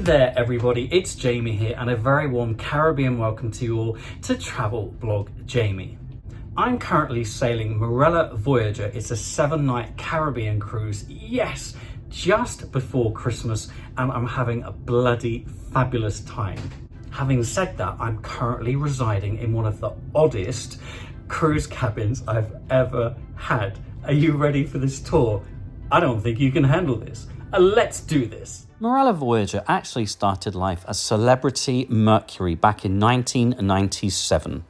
there everybody, it's Jamie here and a very warm Caribbean welcome to you all to Travel Blog Jamie. I'm currently sailing Marella Voyager. It's a 7-night Caribbean cruise, yes, just before Christmas, and I'm having a bloody fabulous time. Having said that, I'm currently residing in one of the oddest cruise cabins I've ever had. Are you ready for this tour? I don't think you can handle this. Let's do this. Marella Voyager actually started life as Celebrity Mercury back in 1997.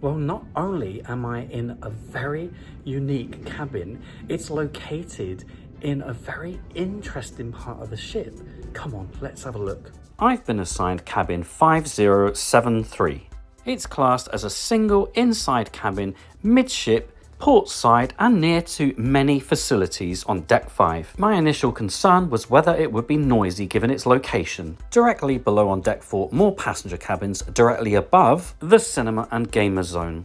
Well, not only am I in a very unique cabin, it's located in a very interesting part of the ship. Come on, let's have a look. I've been assigned cabin 5073. It's classed as a single inside cabin, midship, port side and near to many facilities on deck 5. My initial concern was whether it would be noisy given its location. Directly below on deck 4, more passenger cabins, directly above the cinema and gamer zone.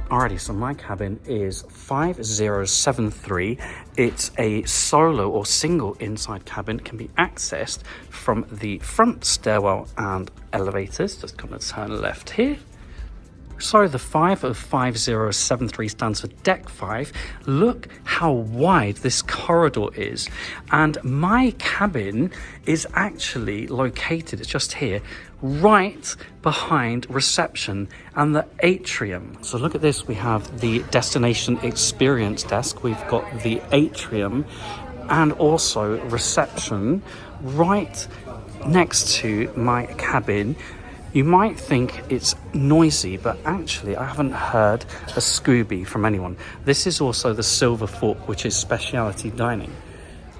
Alrighty, so my cabin is 5073. It's a solo or single inside cabin. It can be accessed from the front stairwell and elevators. Just going to turn left here. So the 5 of 5073 stands for deck 5. Look how wide this corridor is. And my cabin is actually located, it's just here, right behind reception and the atrium. So look at this, we have the destination experience desk. We've got the atrium and also reception right next to my cabin. You might think it's noisy, but actually I haven't heard a Scooby from anyone. This is also the Silver Fork, which is specialty dining.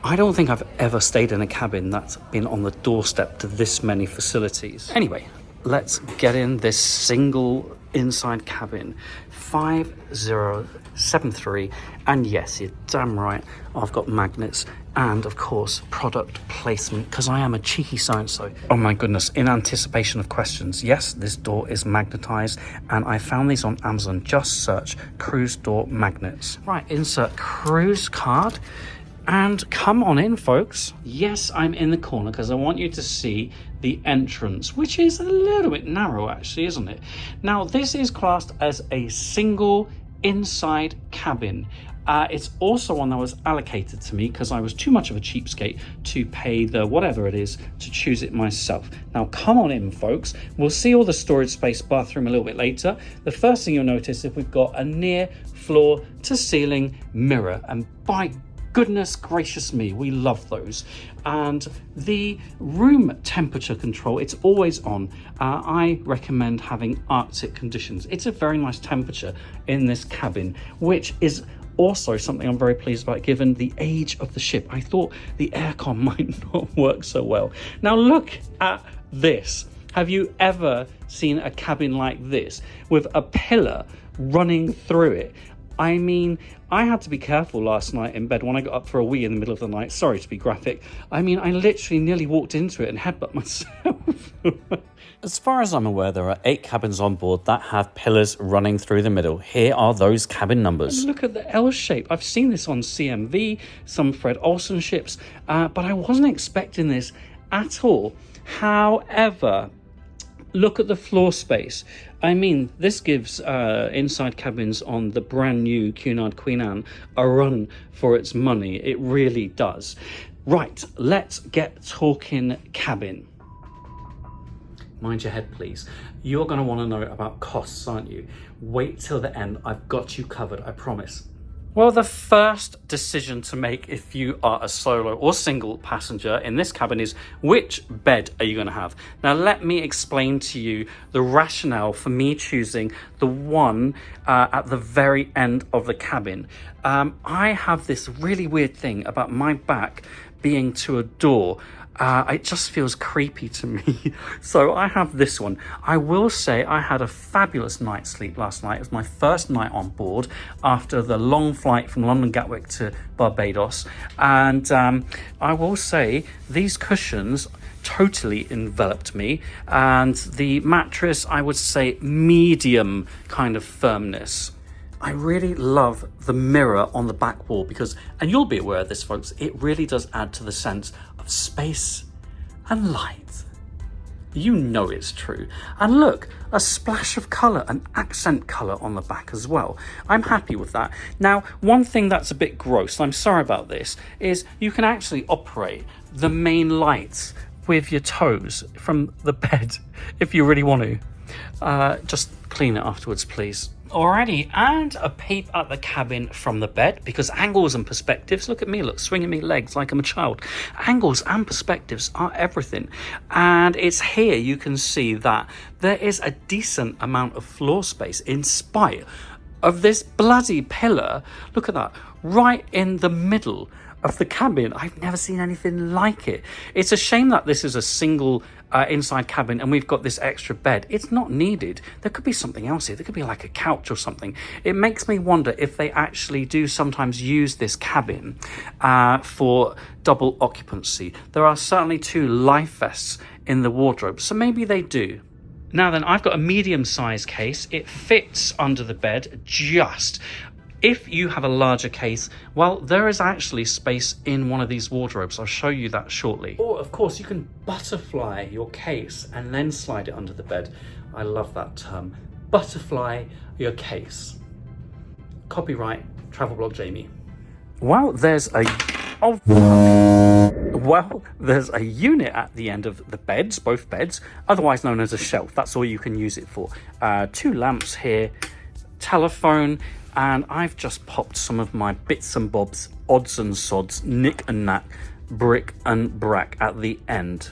I don't think I've ever stayed in a cabin that's been on the doorstep to this many facilities. Anyway, let's get in this single inside cabin, 5073. And yes, you're damn right, I've got magnets and of course product placement because I am a cheeky so-and-so. Oh my goodness, in anticipation of questions, yes, this door is magnetized and I found these on Amazon. Just search cruise door magnets. Right, insert cruise card and come on in, folks. Yes, I'm in the corner because I want you to see the entrance, which is a little bit narrow actually, isn't it? Now this is classed as a single inside cabin. It's also one that was allocated to me because I was too much of a cheapskate to pay the whatever it is to choose it myself. Now come on in, folks. We'll see all the storage space, bathroom a little bit later. The first thing you'll notice is we've got a near floor to ceiling mirror, and by goodness gracious me, we love those. And the room temperature control, it's always on. I recommend having Arctic conditions. It's a very nice temperature in this cabin, which is also something I'm very pleased about given the age of the ship. I thought the aircon might not work so well. Now look at this. Have you ever seen a cabin like this with a pillar running through it? I mean, I had to be careful last night in bed when I got up for a wee in the middle of the night. Sorry to be graphic. I mean, I literally nearly walked into it and headbutt myself. As far as I'm aware, there are 8 cabins on board that have pillars running through the middle. Here are those cabin numbers. And look at the L shape. I've seen this on CMV, some Fred Olsen ships, but I wasn't expecting this at all. However, look at the floor space. I mean, this gives inside cabins on the brand new Cunard Queen Anne a run for its money. It really does. Right, let's get talking cabin. Mind your head, please. You're going to want to know about costs, aren't you? Wait till the end. I've got you covered, I promise. Well, the first decision to make if you are a solo or single passenger in this cabin is which bed are you going to have? Now, let me explain to you the rationale for me choosing the one at the very end of the cabin. I have this really weird thing about my back being to a door. It just feels creepy to me. So I have this one. I will say I had a fabulous night's sleep last night. It was my first night on board after the long flight from London Gatwick to Barbados. And I will say these cushions totally enveloped me. And the mattress, I would say medium kind of firmness. I really love the mirror on the back wall because, and you'll be aware of this, folks, it really does add to the sense of space and light. You know it's true. And look, a splash of colour, an accent colour on the back as well. I'm happy with that. Now, one thing that's a bit gross, I'm sorry about this, is you can actually operate the main lights with your toes from the bed if you really want to. Just clean it afterwards, please. Alrighty, and a peep at the cabin from the bed, because angles and perspectives, look at me, look, swinging me legs like I'm a child. Angles and perspectives are everything. And it's here you can see that there is a decent amount of floor space in spite of this bloody pillar. Look at that, right in the middle of the cabin. I've never seen anything like it. It's a shame that this is a single inside cabin and we've got this extra bed. It's not needed. There could be something else here. There could be like a couch or something. It makes me wonder if they actually do sometimes use this cabin for double occupancy. There are certainly 2 life vests in the wardrobe, so maybe they do. Now then, I've got a medium-sized case. It fits under the bed just. If you have a larger case, well, there is actually space in one of these wardrobes. I'll show you that shortly. Or, of course, you can butterfly your case and then slide it under the bed. I love that term. Butterfly your case. Copyright, Travel Blog Jamie. Well, there's a unit at the end of the beds, both beds, otherwise known as a shelf. That's all you can use it for. 2 lamps here, telephone, and I've just popped some of my bits and bobs, odds and sods, knick and knack, brick and brack at the end.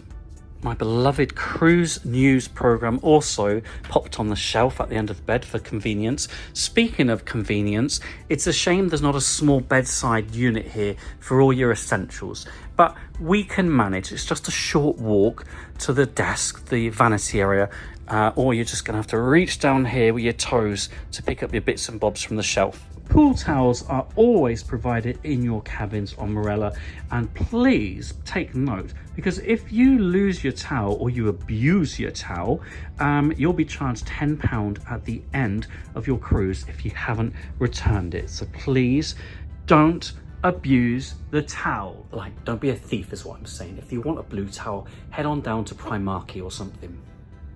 My beloved cruise news program also popped on the shelf at the end of the bed for convenience. Speaking of convenience, it's a shame there's not a small bedside unit here for all your essentials, but we can manage. It's just a short walk to the desk, the vanity area, or you're just going to have to reach down here with your toes to pick up your bits and bobs from the shelf. Pool towels are always provided in your cabins on Marella, and please take note, because if you lose your towel or you abuse your towel, you'll be charged £10 at the end of your cruise if you haven't returned it. So please don't abuse the towel. Like, don't be a thief is what I'm saying. If you want a blue towel, head on down to Primarky or something.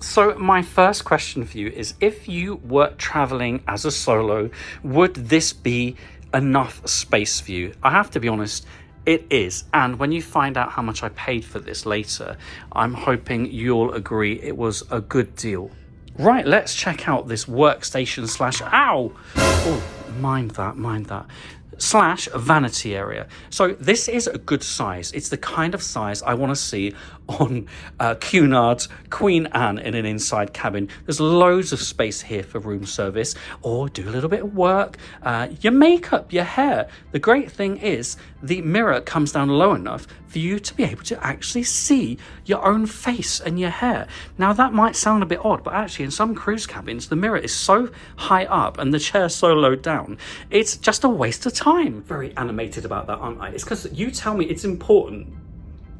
So my first question for you is, if you were traveling as a solo, would this be enough space for you? I have to be honest, it is. And when you find out how much I paid for this later, I'm hoping you'll agree it was a good deal. Right, let's check out this workstation slash, ow! Oh, mind that. Slash vanity area. So this is a good size. It's the kind of size I want to see on Cunard's Queen Anne in an inside cabin. There's loads of space here for room service, or do a little bit of work, your makeup, your hair. The great thing is the mirror comes down low enough for you to be able to actually see your own face and your hair. Now that might sound a bit odd, but actually in some cruise cabins the mirror is so high up and the chair so low down, it's just a waste of time. Very animated about that, aren't I? It's because you tell me it's important.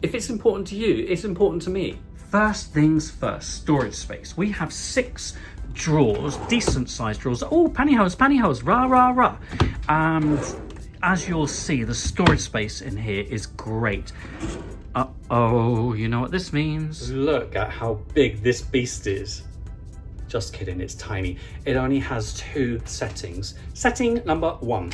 If it's important to you, it's important to me. First things first, storage space. We have 6 drawers, decent sized drawers. Oh, pantyhose, rah. And as you'll see, the storage space in here is great. Uh-oh, you know what this means? Look at how big this beast is. Just kidding, it's tiny. It only has 2 settings. Setting number 1.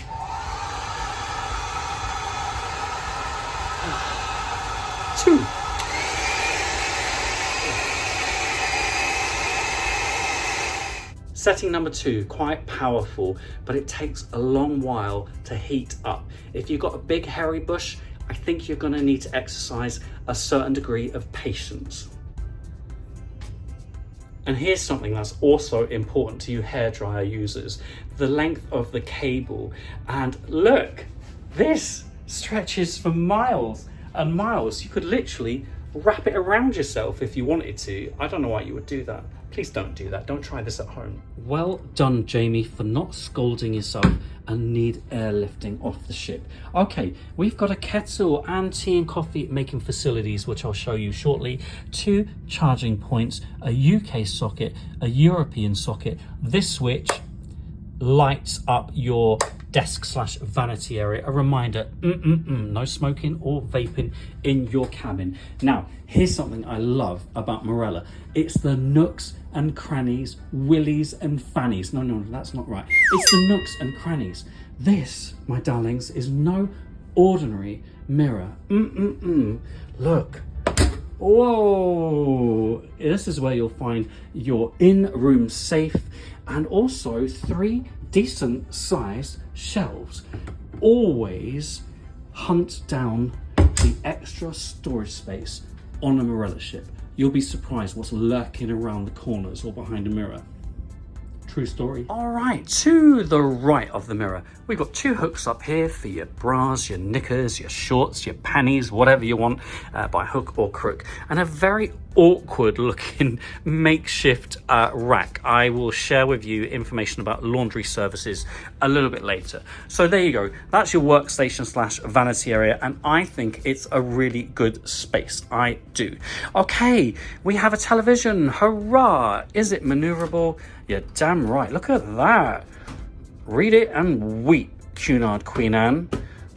Setting number 2, quite powerful, but it takes a long while to heat up. If you've got a big hairy bush, I think you're going to need to exercise a certain degree of patience. And here's something that's also important to you hairdryer users, the length of the cable. And look, this stretches for miles and miles. You could literally wrap it around yourself if you wanted to. I don't know why you would do that. Please don't do that. Don't try this at home. Well done, Jamie, for not scolding yourself and need airlifting off the ship. Okay, we've got a kettle and tea and coffee making facilities, which I'll show you shortly. 2 charging points, a UK socket, a European socket, this switch, lights up your desk/vanity area. A reminder, no smoking or vaping in your cabin. Now, here's something I love about Marella. It's the nooks and crannies, willies and fannies. No, that's not right. It's the nooks and crannies. This, my darlings, is no ordinary mirror. Look. Whoa! This is where you'll find your in-room safe and also 3 decent sized shelves. Always hunt down the extra storage space on a Marella ship. You'll be surprised what's lurking around the corners or behind a mirror. True story. All right, to the right of the mirror, we've got 2 hooks up here for your bras, your knickers, your shorts, your panties, whatever you want, by hook or crook, and a very awkward looking makeshift rack. I will share with you information about laundry services a little bit later. So there you go. That's your workstation/vanity area, and I think it's a really good space. I do. Okay, we have a television. Hurrah! Is it maneuverable? You're damn right. Look at that. Read it and weep, Cunard Queen Anne.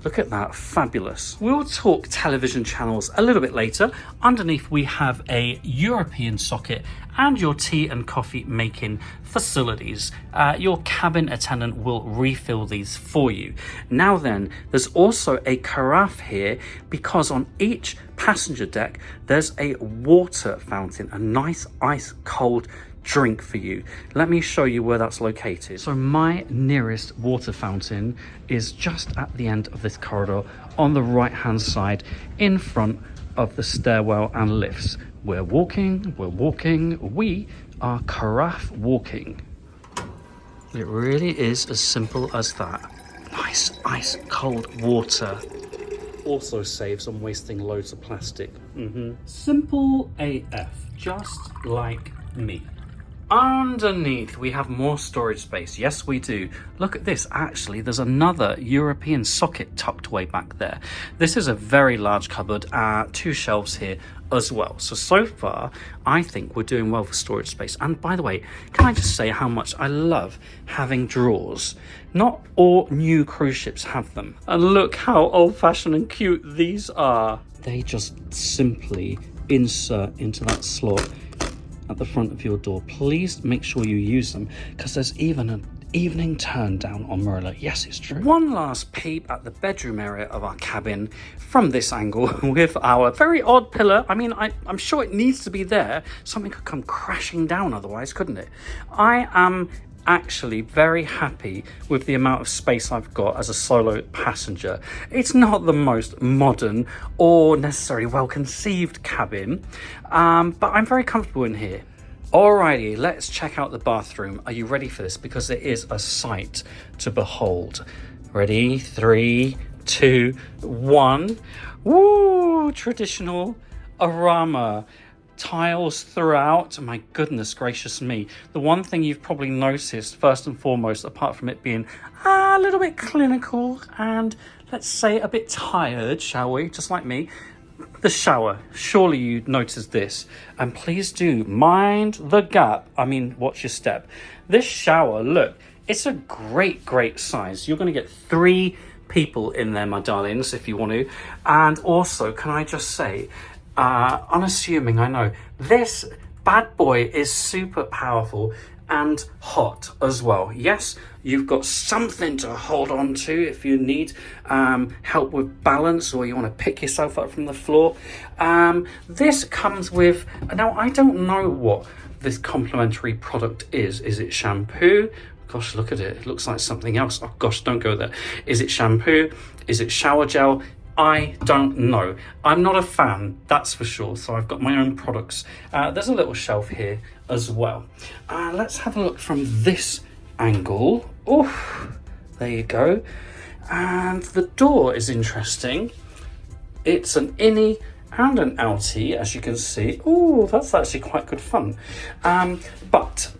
Look at that, fabulous. We'll talk television channels a little bit later. Underneath we have a European socket and your tea and coffee making facilities. Your cabin attendant will refill these for you. Now then, there's also a carafe here because on each passenger deck, there's a water fountain, a nice ice cold drink for you. Let me show you where that's located. So my nearest water fountain is just at the end of this corridor on the right hand side in front of the stairwell and lifts. We're walking, we are carafe walking. It really is as simple as that. Nice ice cold water. Also saves on wasting loads of plastic. Simple AF, just like me. Underneath we have more storage space. Yes, we do. Look at this. Actually, there's another European socket tucked away back there. This is a very large cupboard. 2 shelves here as well. So far, I think we're doing well for storage space. And by the way, can I just say how much I love having drawers? Not all new cruise ships have them. And look how old-fashioned and cute these are. They just simply insert into that slot at the front of your door. Please make sure you use them because there's even an evening turn down on Marella. Yes, it's true. One last peep at the bedroom area of our cabin from this angle with our very odd pillar. I mean, I'm sure it needs to be there. Something could come crashing down otherwise, couldn't it? I am actually very happy with the amount of space I've got as a solo passenger. It's not the most modern or necessarily well-conceived cabin, but I'm very comfortable in here. Alrighty, let's check out the bathroom. Are you ready for this? Because it is a sight to behold. Ready? 3, 2, 1. Woo! Traditional arama. Tiles throughout. My goodness gracious me. The one thing you've probably noticed first and foremost, apart from it being a little bit clinical and let's say a bit tired, shall we, just like me, the shower. Surely you noticed this, and please do mind the gap. I mean, watch your step. This shower, look, it's a great size. You're going to get 3 people in there, my darlings, if you want to. And also, can I just say, unassuming, I know, this bad boy is super powerful and hot as well. Yes, you've got something to hold on to if you need help with balance or you want to pick yourself up from the floor. This comes with, now I don't know what this complimentary product is. Is it shampoo? Gosh, look at it. It looks like something else. Oh gosh, don't go there. Is it shampoo? Is it shower gel? I don't know. I'm not a fan, that's for sure. So I've got my own products. There's a little shelf here as well. Let's have a look from this angle. Oh, there you go. And the door is interesting. It's an innie and an outie, as you can see. Oh, that's actually quite good fun. But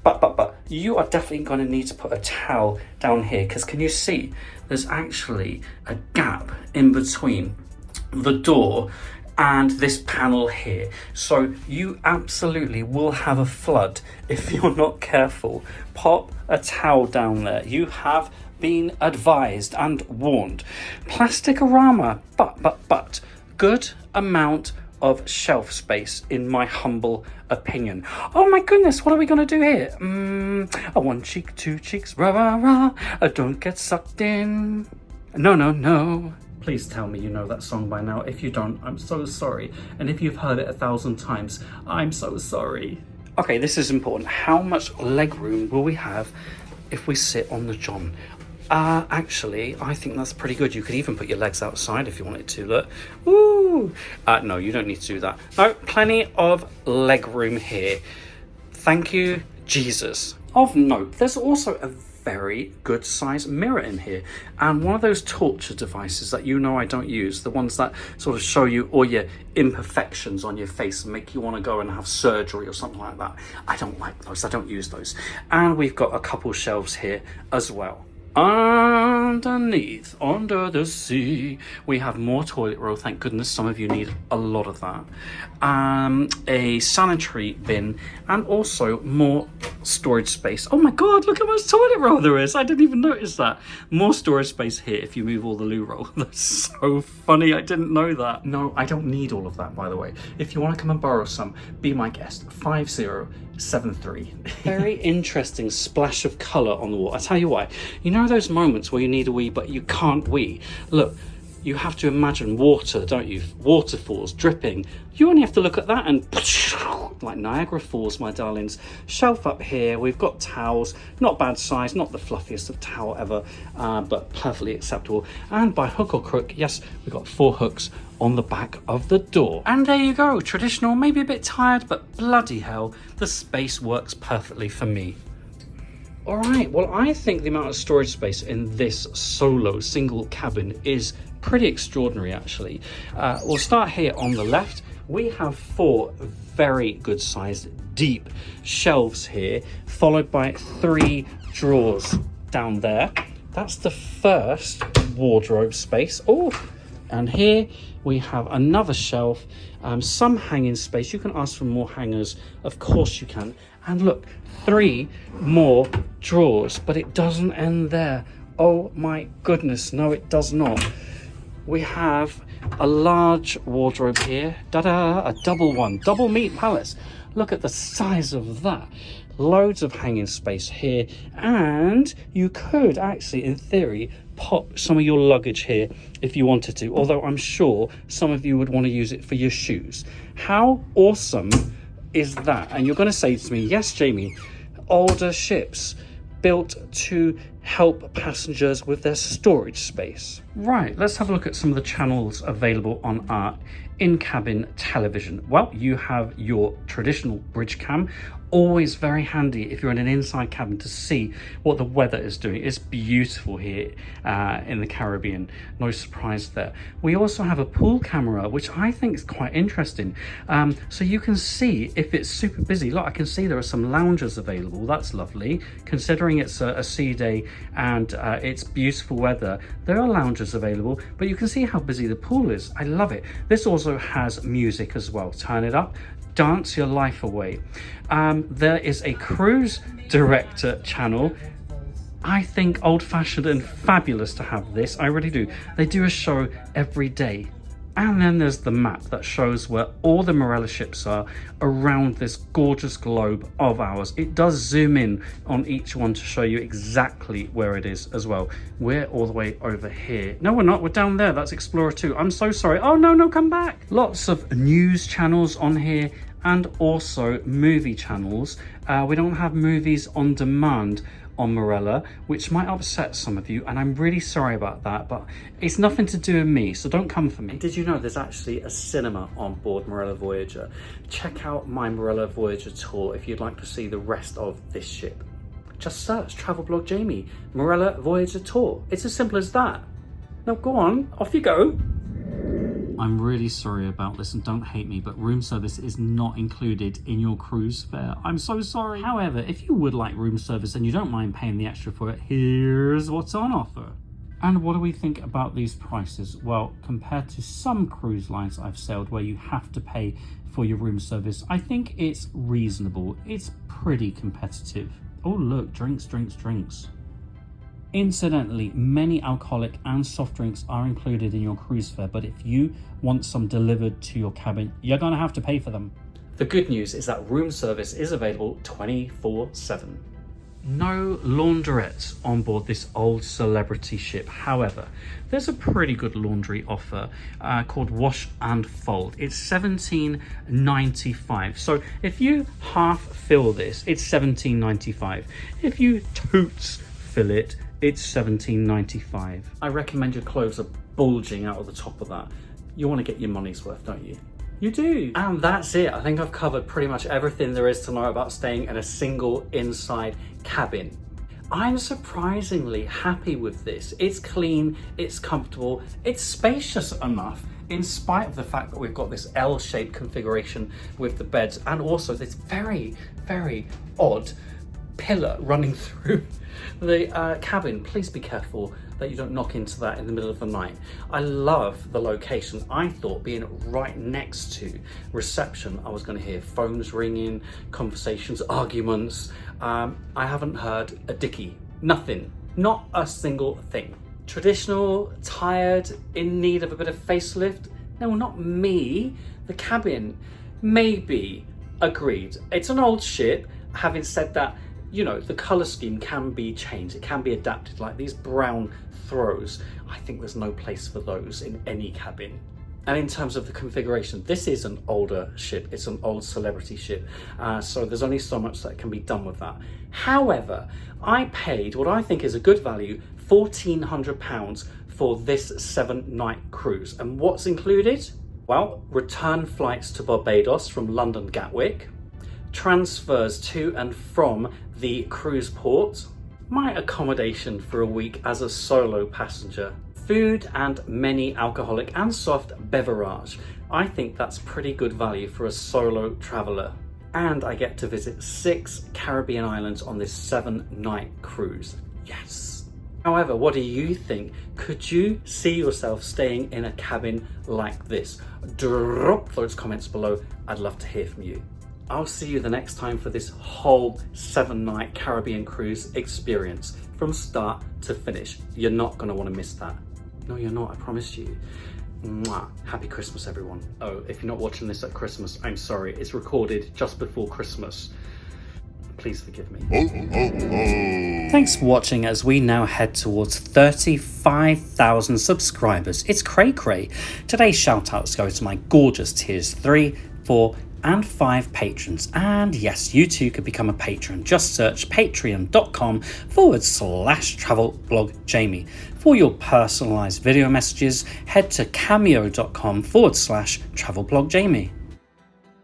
you are definitely going to need to put a towel down here, because can you see there's actually a gap in between the door and this panel here. So you absolutely will have a flood if you're not careful. Pop a towel down there. You have been advised and warned. Plasticorama, but good amount of shelf space in my humble opinion. Oh my goodness, what are we gonna do here? A one cheek, two cheeks, rah rah rah. Don't get sucked in. No. Please tell me you know that song by now. If you don't, I'm so sorry. And if you've heard it 1,000 times, I'm so sorry. Okay, this is important. How much leg room will we have if we sit on the john? Actually, I think that's pretty good. You could even put your legs outside if you wanted to, look. Woo! No, you don't need to do that. No, plenty of leg room here. Thank you, Jesus. Of note, there's also a very good size mirror in here, and one of those torture devices that you know I don't use, the ones that sort of show you all your imperfections on your face and make you want to go and have surgery or something like that. I don't like those. I don't use those. And we've got a couple shelves here as well. Underneath, under the sea, we have more toilet roll. Thank goodness, some of you need a lot of that. A sanitary bin, and also more storage space. Oh my god, look how much toilet roll there is. I didn't even notice that. More storage space here if you move all the loo roll. That's so funny. I didn't know that. No, I don't need all of that, by the way. If you want to come and borrow some, be my guest. 5073. Very interesting splash of colour on the wall. I tell you why. You know those moments where you need a wee but you can't wee? Look, you have to imagine water, don't you? Waterfalls dripping. You only have to look at that and like Niagara Falls, my darlings. Shelf up here, we've got towels, not bad size, not the fluffiest of towel ever, but perfectly acceptable. And by hook or crook, yes, we've got 4 hooks on the back of the door. And there you go, traditional, maybe a bit tired, but bloody hell, the space works perfectly for me. All right, well, I think the amount of storage space in this solo single cabin is pretty extraordinary, actually. We'll start here on the left. We have 4 very good sized deep shelves here, followed by 3 drawers down there. That's the first wardrobe space. Oh, and here we have another shelf, some hanging space. You can ask for more hangers, of course you can. And look, 3 more drawers, but it doesn't end there. Oh my goodness, no it does not. We have a large wardrobe here, a double one, double meat palace. Look at the size of that. Loads of hanging space here, and you could actually, in theory, pop some of your luggage here if you wanted to, although I'm sure some of you would want to use it for your shoes. How awesome is that? And you're going to say to me, yes, Jamie, older ships built to help passengers with their storage space. Right, let's have a look at some of the channels available on our in-cabin television. Well, you have your traditional bridge cam, always very handy if you're in an inside cabin to see what the weather is doing. It's beautiful here in the Caribbean, no surprise there. We also have a pool camera, which I think is quite interesting. So you can see if it's super busy. Look, I can see there are some loungers available. That's lovely. Considering it's a sea day and it's beautiful weather, there are loungers available, but you can see how busy the pool is. I love it. This also has music as well. Turn it up, dance your life away. There is a cruise director channel. I think old-fashioned and fabulous to have this. I really do. They do a show every day. And then there's the map that shows where all the Marella ships are around this gorgeous globe of ours. It does zoom in on each one to show you exactly where it is as well. We're all the way over here. No, we're not. We're down there. That's Explorer 2. I'm so sorry. Oh, no, come back. Lots of news channels on here and also movie channels. We don't have movies on demand on Marella, which might upset some of you, and I'm really sorry about that, but it's nothing to do with me, so don't come for me. Did you know there's actually a cinema on board Marella Voyager? Check out my Marella Voyager tour if you'd like to see the rest of this ship. Just search Travel Blog Jamie, Marella Voyager tour. It's as simple as that. Now go on, off you go. I'm really sorry about this and don't hate me, but room service is not included in your cruise fare. I'm so sorry. However, if you would like room service and you don't mind paying the extra for it, here's what's on offer. And what do we think about these prices? Well, compared to some cruise lines I've sailed where you have to pay for your room service, I think it's reasonable. It's pretty competitive. Oh look, drinks, drinks, drinks. Incidentally, many alcoholic and soft drinks are included in your cruise fare, but if you want some delivered to your cabin, you're gonna have to pay for them. The good news is that room service is available 24/7. No laundrette on board this old celebrity ship. However, there's a pretty good laundry offer called Wash and Fold. It's $17.95. So if you half fill this, it's $17.95. If you toots fill it, it's $17.95. I recommend your clothes are bulging out of the top of that. You want to get your money's worth, don't you? You do. And that's it. I think I've covered pretty much everything there is to know about staying in a single inside cabin. I'm surprisingly happy with this. It's clean, it's comfortable, it's spacious enough in spite of the fact that we've got this L-shaped configuration with the beds and also this very, very odd pillar running through the cabin. Please be careful that you don't knock into that in the middle of the night. I love the location. I thought being right next to reception, I was going to hear phones ringing, conversations, arguments. I haven't heard a dicky, nothing, not a single thing. Traditional, tired, in need of a bit of facelift? No, not me. The cabin, maybe. Agreed. It's an old ship. Having said that, you know, the colour scheme can be changed. It can be adapted, like these brown throws. I think there's no place for those in any cabin. And in terms of the configuration, this is an older ship. It's an old celebrity ship. So there's only so much that can be done with that. However, I paid what I think is a good value, £1,400 for this 7-night cruise. And what's included? Well, return flights to Barbados from London Gatwick, transfers to and from the cruise port, my accommodation for a week as a solo passenger, food and many alcoholic and soft beverage. I think that's pretty good value for a solo traveller. And I get to visit 6 Caribbean islands on this 7-night cruise. Yes. However, what do you think? Could you see yourself staying in a cabin like this? Drop those comments below. I'd love to hear from you. I'll see you the next time for this whole 7-night Caribbean cruise experience from start to finish. You're not going to want to miss that. No, you're not, I promise you. Mwah. Happy Christmas, everyone. Oh, if you're not watching this at Christmas, I'm sorry. It's recorded just before Christmas. Please forgive me. Thanks for watching as we now head towards 35,000 subscribers. It's cray cray. Today's shout outs go to my gorgeous tiers 3, 4, and 5 patrons. And yes, you too could become a patron. Just search patreon.com/travelblogjamie. For your personalized video messages, head to cameo.com/travelblogjamie.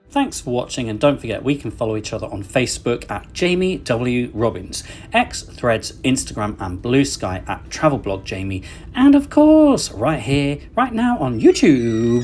Thanks for watching, and don't forget we can follow each other on Facebook at Jamie W. Robbins, X, Threads, Instagram and Blue Sky at travelblogjamie, and of course right here, right now on YouTube.